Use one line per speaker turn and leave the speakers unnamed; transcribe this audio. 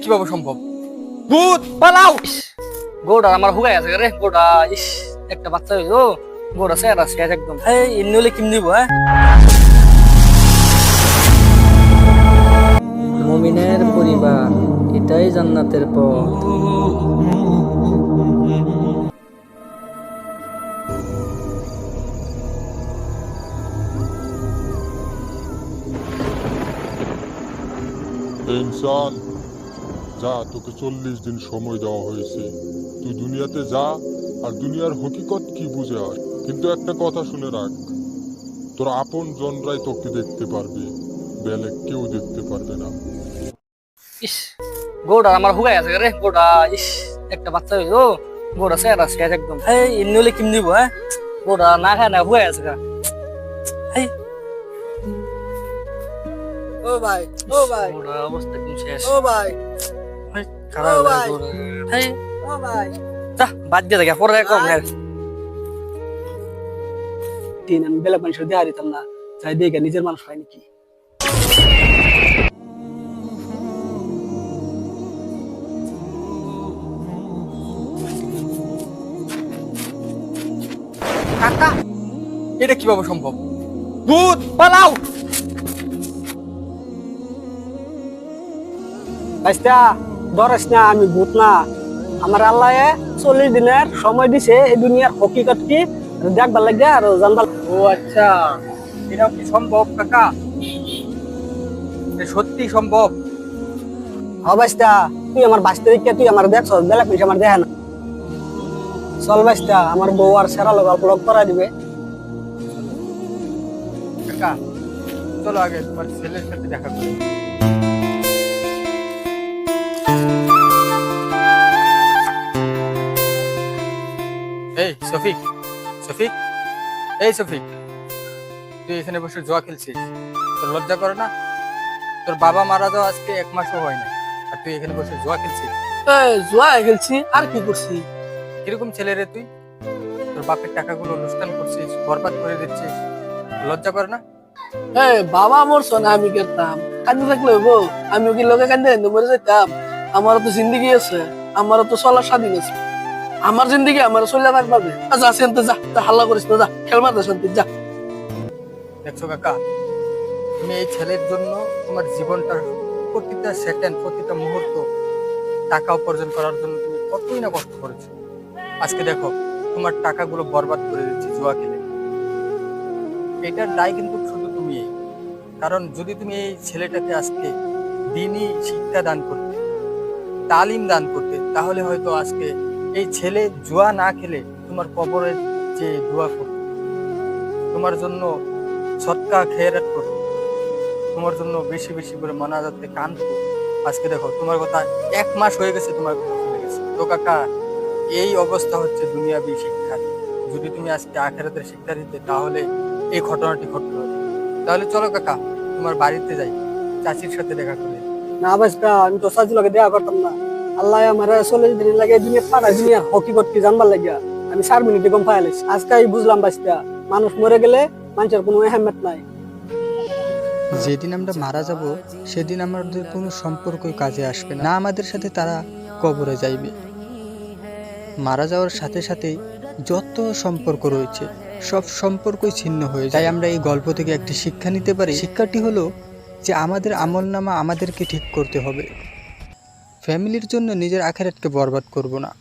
কিভাবে সম্ভব? ভূত পালাও!
গোড়া আমার হুগাই আছে রে গোড়া। ইস, একটা বাচ্চা হইলো গোড়া স্যার শেষ একদম। এই এমনি হলে কিম দিব? হ্যাঁ,
মুমিনের পরিবার, এটাই জান্নাতের পথ।
ইনসান, যা, তোকে 40 দিন সময় দেওয়া হয়েছে। তুই দুনিয়াতে যা, আর দুনিয়ার হকিকত কি বুঝে আয়। কিন্তু একটা কথা শুনে রাখ, তোর আপন জনরাই তোকে দেখতে পারবে, বেলেগ কেউ দেখতে পারবে না।
ইস, গোড়া আমার হুগাই আছে রে গোড়া। ইস, একটা বাচ্চা হইলো গোড়া স্যার শেষ একদম। এই এমনি হলে কিম দিব? হ্যাঁ, গোড়া না খায় না হুগাই আছে গা। এই
ও ভাই, ও ভাই,
গোড়া অবস্থা কিম শেষ।
ও ভাই,
এই, খারাপ
ও
লাগে
ভাই।
গোড়া। এই,
ও ভাই।
যা বাদ দিয়ে দেখা পরে কম। হ্যাঁ,
দিন আমি বেলা মানুষ দেহা দিতাম না, চাই দেখে নিজের মানুষ হয় নাকি।
কাকা, এটা কিভাবে সম্ভব? ভূত পালাও!
বাইস্তা ধরেস না, আমি ভূত না। আমার আল্লাহ 40 দিনের সময় দিছে এই দুনিয়ার হকিকত কি দেখবার লাগে আর জানবার।
ও আচ্ছা, এটা কি সম্ভব কাকা? এটা সত্যি সম্ভব?
বাইস্তা তুই আমার বাঁচতে দিকে তুই আমার দেখছ, বেলা পয়সা আমার দেখে না। চল বাইস্তা, আমার বউ আর সেরা লোক ব্লগ করা দিবে।
কাকা, চলো আগে তোমার ছেলের সাথে দেখা করি। এই শফিক, শফিক, এই শফিক, তুই এখানে বসে জুয়া খেলছিস, তোর লজ্জা করে না? তোর বাবা মারা যাওয়া আজকে 1 মাসও হয় না, আর তুই এখানে বসে জুয়া খেলছিস।
জুয়া খেলছি আর কি করছি?
কিরকম ছেলে রে তুই? তোর বাপের টাকাগুলো অনুষ্ঠান করছিস, বরবাদ করে দিচ্ছিস, লজ্জা করে না?
বাবা মোর সোনা আমি করতাম, কান্দে থাকলে হইবো? আমি কি লোকে কান্দে কান্দে মরে যেতাম? আমারও তো জিন্দগি আছে, আমারও তো চলার স্বাধীন আছে। আমার জিন্দগি আমার চলে থাকবে। যা সেনতে যা, হাল্লা করিস না, যা খেলবার দে শান্তি যা।
দেখছো কাকা, তুমি এই ছেলের জন্য তোমার জীবনটা, প্রতিটা সেকেন্ড, প্রতিটা মুহূর্ত টাকা উপার্জন করার জন্য তুমি কতই না কষ্ট করেছো। আজকে দেখো তোমার টাকাগুলো বরবাদ করে দিচ্ছি জুয়া খেলে। এটার দায় কিন্তু শুধু তুমি। কারণ যদি তুমি এই ছেলেটাকে আজকে দিনই শিক্ষা দান করতে, তালিম দান করতে, তাহলে হয়তো আজকে এই ছেলে জুয়া না খেলে তোমার কবরে যে দোয়া করত, তোমার জন্য সৎকা খেয়ারাত করত, তোমার জন্য বেশি বেশি করে মোনাজাতে কাঁদতো। আজকে দেখো তোমার কথা 1 মাস হয়ে গেছে, তোমার কথা চলে গেছে। তো কাকা, এই অবস্থা হচ্ছে দুনিয়াবী শিক্ষা। যদি তুমি আজকে আখিরাতের শিক্ষা দিতে, তাহলে এই ঘটনাটি ঘটতো না। তাহলে চলো কাকা, তোমার বাড়িতে যাই, চাচির সাথে দেখা করে।
না বাস্তা, আমি তো সাজি লোকে দেয়া করতাম না। আল্লাহ আমার 40 দিন লাগে দুনিয়া পাড়া দুনিয়া হকিকত কি জানবার লাগিয়া আমি 4 মিনিটে কম পাইলাম। আজকে আমি বুঝলাম বাস্তা, মানুষ মরে গেলে মানুষের কোনো আহমেদ নাই।
যেদিন আমরা মারা যাব সেদিন আমাদের কোনো সম্পর্কই কাজে আসবে না, আমাদের সাথে তারা কবরে যাইবে। মারা যাওয়ার সাথে সাথেই যত সম্পর্ক রয়েছে সব সম্পর্কই ছিন্ন হয়ে যায়। তাই আমরা এই গল্প থেকে একটি শিক্ষা নিতে পারি। শিক্ষাটি হলো যে আমাদের আমলনামা আমাদেরকে ঠিক করতে হবে। ফ্যামিলির জন্য নিজের আখিরাতকে বরবাদ করব না।